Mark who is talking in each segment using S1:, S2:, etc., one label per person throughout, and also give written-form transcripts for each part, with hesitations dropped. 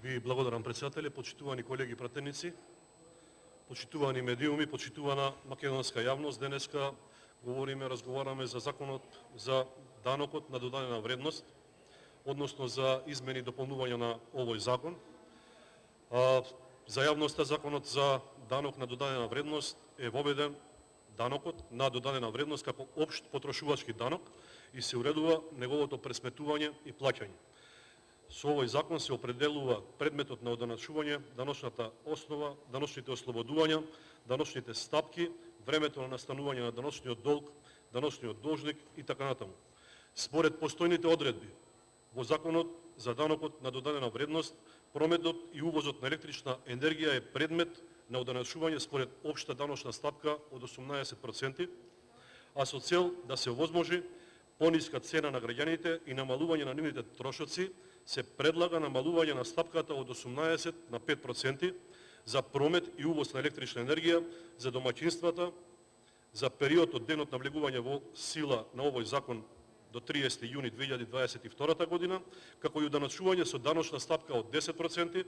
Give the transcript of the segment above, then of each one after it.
S1: Ви благодарам, председателе, почитувани колеги пратеници, почитувани медиуми, почитувана македонска јавност. Денеска разговараме за законот за данокот на додадена вредност, односно за измени и дополнување на овој закон. За јавноста законот за данок на додадена вредност е воведен данокот на додадена вредност како општ потрошувачки данок и се уредува неговото пресметување и плаќање. Со овој закон се определува предметот на одоначување, даночната основа, даночните ослободувања, даночните стапки, времето на настанување на даночниот долг, даночниот должник и така натаму. Според постојните одредби во законот за данокот на додадена вредност, прометот и увозот на електрична енергија е предмет на одоначување според општа даночна стапка од 18%, а со цел да се овозможи пониска цена на граѓаните и намалување на нивните трошоци, се предлага намалување на стапката од 18 на 5% за промет и увоз на електрична енергија за домаќинствата за период од денот на влегување во сила на овој закон до 30 јуни 2022 година, како и одоначување со даночна стапка од 10%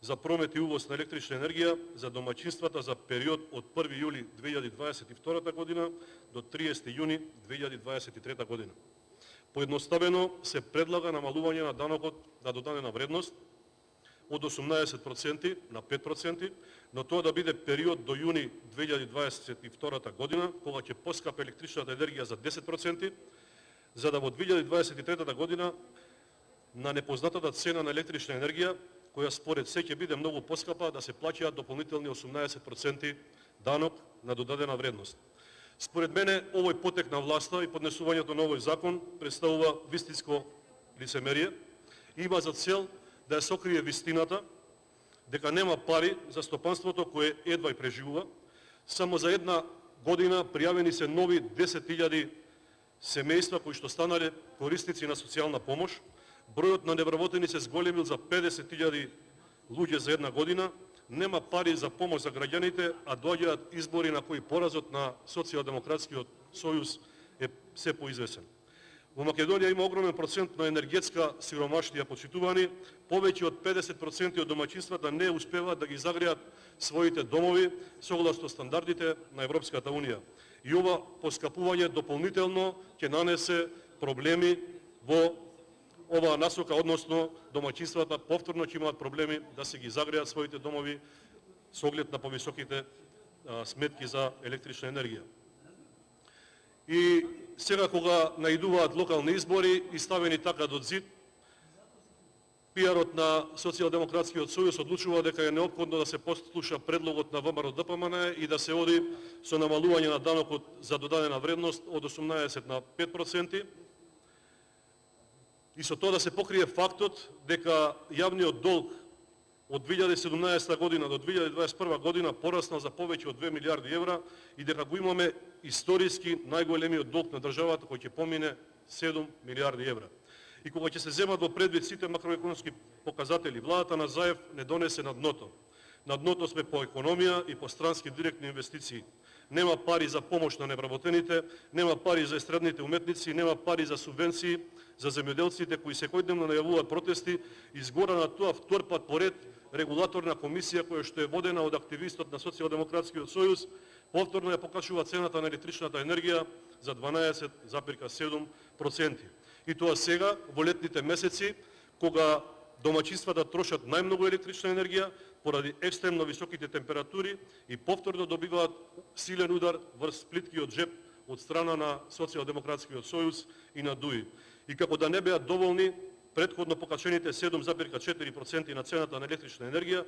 S1: за промет и увоз на електрична енергија за домаќинствата за период од 1 јули 2022 година до 30 јуни 2023 година. Поедноставено се предлага намалување на данокот на додадена вредност од 18% на 5%, но тоа да биде период до јуни 2022 година, кога ќе поскапа електричната енергија за 10%, за да во 2023 година на непознатата цена на електрична енергија, која според се ќе биде многу поскапа, да се плаќаат дополнителни 18% данок на додадена вредност. Според мене, овој потек на власта и поднесувањето на овој закон представува вистинско лицемерие и има за цел да ја сокрие вистината дека нема пари за стопанството кое едва и преживува. Само за една година пријавени се нови 10.000 семејства кои што станале корисници на социјална помош. Бројот на невработени се зголемил за 50.000 луѓе за една година. Нема пари за помош за граѓаните, а доаѓаат избори на кои поразот на Социјалдемократскиот сојуз е се поизвесен. Во Македонија има огромен процент на енергетска сиромаштија, почитувани. Повеќе од 50% од домаќинствата не успеваат да ги загреат своите домови согласно стандардите на Европската унија. И ова поскапување дополнително ќе нанесе проблеми во оваа насока, односно домаќинствата повторно ќе имаат проблеми да се ги загреат своите домови со оглед на повисоките сметки за електрична енергија. И сега кога наидуваат локални избори и ставени така до зид, пиарот на Социјалдемократскиот сојуз одлучува дека е неопходно да се послуша предлогот на ВМРО-ДПМН и да се оди со намалување на данокот за додадена вредност од 18 на 5%, и со тоа да се покрие фактот дека јавниот долг од 2017 година до 2021 година пораснал за повеќе од 2 милиарди евра и дека го имаме историски најголемиот долг на државата кој ќе помине 7 милиарди евра. И кога ќе се земат во предвид сите макроекономски показатели, владата на Заев не донесе на дното. На дното сме по економија и по странски директни инвестиции. Нема пари за помош на невработените, нема пари за естрадните уметници, нема пари за субвенции за земјоделците кои секојдневно најавуваат протести, и згора на тоа втор пат поред регулаторна комисија која што е водена од активистот на Социјалдемократскиот сојуз повторно ја покачува цената на електричната енергија за 12,7%. И тоа сега во летните месеци кога домаќинствата трошат најмногу електрична енергија поради екстремно високите температури и повторно добиваат силен удар врз плиткиот джеп од страна на Социјалдемократскиот сојуз и на ДУИ. И како да не беа доволни претходно покачените 7,4% на цената на електрична енергија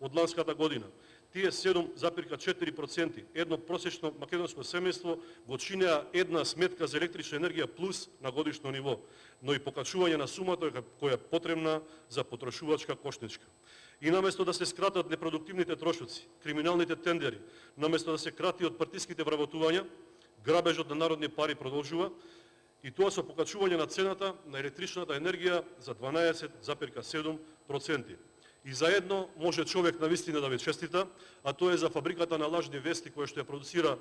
S1: од ланската година. Тие 7,4% едно просечно македонско семејство го чинеа една сметка за електрична енергија плюс на годишно ниво, но и покачување на сумата која е потребна за потрошувачка кошничка. И наместо да се скратат непродуктивните трошоци, криминалните тендери, наместо да се крати од партиските вработувања, грабежот на народни пари продолжува, и тоа со покачување на цената на електричната енергија за 12,7%. И заедно може човек на вистина да ве честита, а тоа е за фабриката на лажни вести која што ја продуцира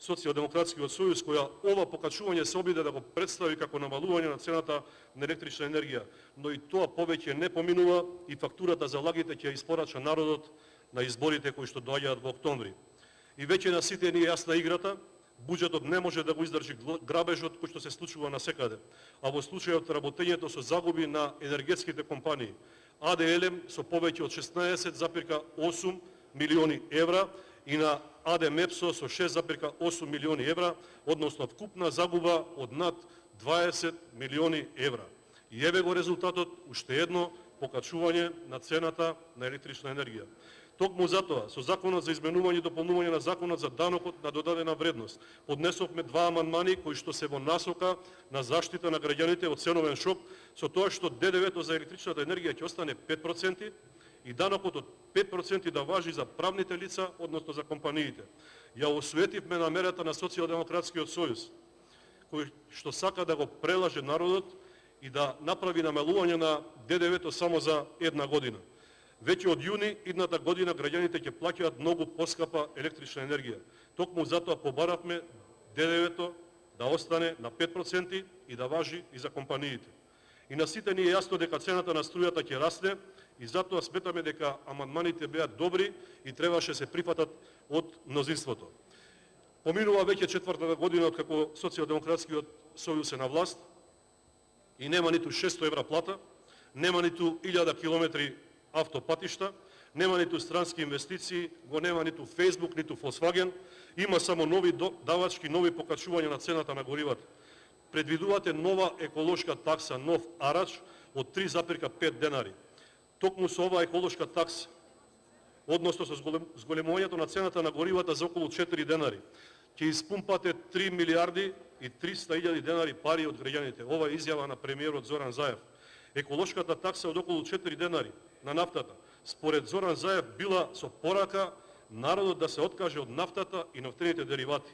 S1: Социјалдемократскиот сојуз, која ова покачување се обиде да го представи како намалување на цената на електрична енергија, но и тоа повеќе не поминува и фактурата за лагите ќе испорача народот на изборите кои што доаѓаат во октомври. И веќе на сите ни е јасна играта, буџетот не може да го издржи грабежот кој што се случува насекаде, а во случајот работењето со загуби на енергетските компании. АД Елем со повеќе од 16,8 милиони евра и на АД Мепсо со 6,8 милиони евра, односно вкупна загуба од над 20 милиони евра. И еве го резултатот, уште едно покачување на цената на електрична енергија. Токму затоа, со Законот за изменување и дополнување на Законот за данокот на додадена вредност, поднесовме два амандмани кои што се во насока на заштита на граѓаните од ценовен шок, со тоа што ДДВ-то за електричната енергија ќе остане 5% и данокот од 5% да важи за правните лица, односно за компаниите. Ја осуетивме намерата на Социјалдемократскиот сојуз, кој што сака да го прелаже народот и да направи намалување на ДДВ-то само за една година. Веќе од јуни идната година граѓаните ќе плаќаат многу поскапа електрична енергија. Токму затоа побаравме ДДВ-то да остане на 5% и да важи и за компаниите. И на сите ни е јасно дека цената на струјата ќе расне и затоа сметаме дека амандманите беа добри и требаше се прифатат од мнозинството. Поминува веќе четвртата година од како Социјалдемократскиот сојуз е на власт и нема ниту 600 евра плата, нема ниту 1000 километри автопатишта, нема ниту странски инвестиции, го нема ниту Facebook, ниту Volkswagen, има само нови давачки, нови покачувања на цената на горивата. Предвидувате нова еколошка такса, нов арач од 3,5 денари. Токму со оваа еколошка такса, односно со зголемувањето на цената на горивата за околу 4 денари, ќе испумпате 3 милиарди и 300.000 денари пари од граѓаните. Ова е изјава на премиерот Зоран Заев. Еколошката такса од околу 4 денари на нафтата, според Зоран Заев, била со порака народот да се откаже од нафтата и нафтените деривати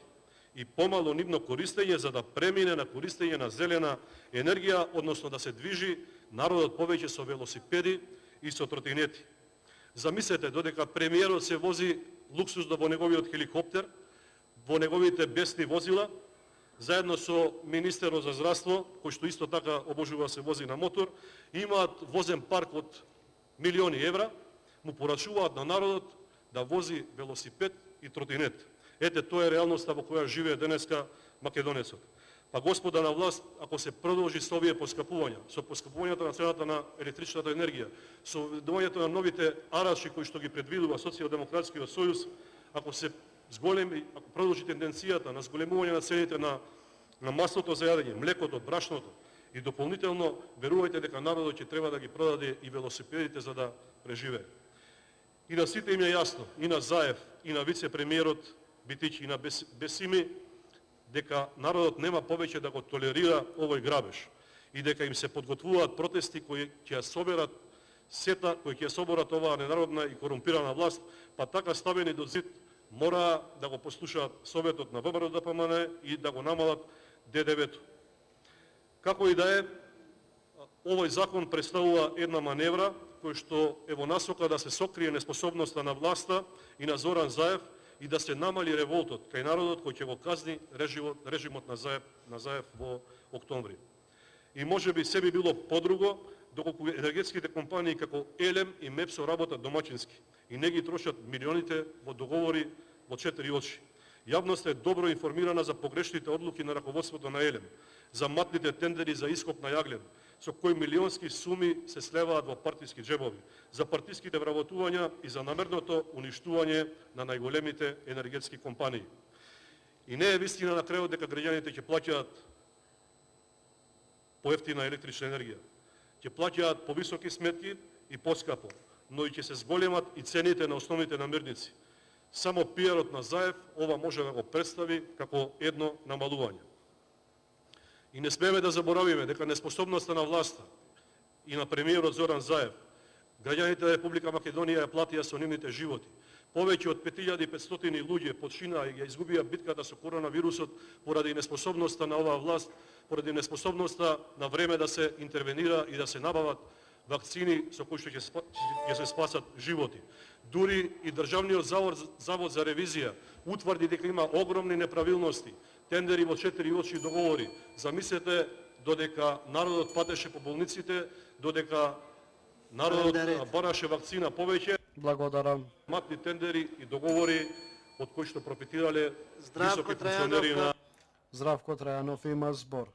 S1: и помало нивно користење за да премине на користење на зелена енергија, односно да се движи народот повеќе со велосипеди и со тротинети. Замислете, додека премиерот се вози луксузно во неговиот хеликоптер, во неговите бесни возила, заедно со министерот за здравство, кој што исто така обожува се вози на мотор, имаат возен парк од милиони евра, му порачуваат на народот да вози велосипед и тротинет. Ете, тоа е реалноста во која живее денеска македонецот. Па господа на власт, ако се продолжи со овие поскапувања, со поскапувањето на цената на електричната енергија, со введувањето на новите араши кои што ги предвидува Социјалдемократскиот сојуз, ако се зголеми, ако продолжи тенденцијата на зголемување на цените на маслото за јадење, млекото, брашното и дополнително, верувајте дека народот ќе треба да ги продаде и велосипедите за да преживее. И на сите им е јасно, и на Заев, и на вице-премиерот Битич, и на Бесими, дека народот нема повеќе да го толерира овој грабеж и дека им се подготвуваат протести кои ќе соберат сета, кои ќе соберат оваа ненародна и корумпирана власт, па така ставени до зид мора да го послушаат советот на ВМРО-ДПМН и да го намалат ДДВ-то. Како и да е, овој закон представува една маневра кој што е во насока да се сокрие неспособноста на власта и на Зоран Заев и да се намали револтот кај народот кој ќе го казни режимот на Заев во октомври. И може би се би било подруго доколку енергетските компании како Елем и Мепсо работат домачински и не ги трошат милионите во договори во 4 очи. Јавноста е добро информирана за погрешните одлуки на раководството на Елем, за матните тендери за ископ на јаглен, со кои милионски суми се слеваат во партиски джебови, за партиските вработувања и за намерното уништување на најголемите енергетски компании. И не е вистина на крајот дека граѓаните ќе плаќаат поевтина електрична енергија. Ќе плаќаат повисоки сметки и поскапо, но и ќе се зголемат и цените на основните намирници. Само пиарот на Заев ова може да го представи како едно намалување. И не смееме да заборавиме дека неспособноста на власта и на премиерот Зоран Заев, граѓаните на Република Македонија ја платија со нивните животи. Повеќе од 5500 луѓе починаа и ја изгубија битката со коронавирусот поради неспособноста на оваа власт, поради неспособноста на време да се интервенира и да се набават вакцини со кои што ќе се спасат животи. Дури и Државниот завод за ревизија утврди дека има огромни неправилности, тендери во 4 очи договори. Замислете, додека народот патеше по болниците, додека народот бараше вакцина повеќе,
S2: Благодарам.
S1: макни тендери и договори од кои што профитирале
S3: Здравко
S1: високи функционери
S3: Трајанов,
S1: на
S2: Здравко Трајанов има збор.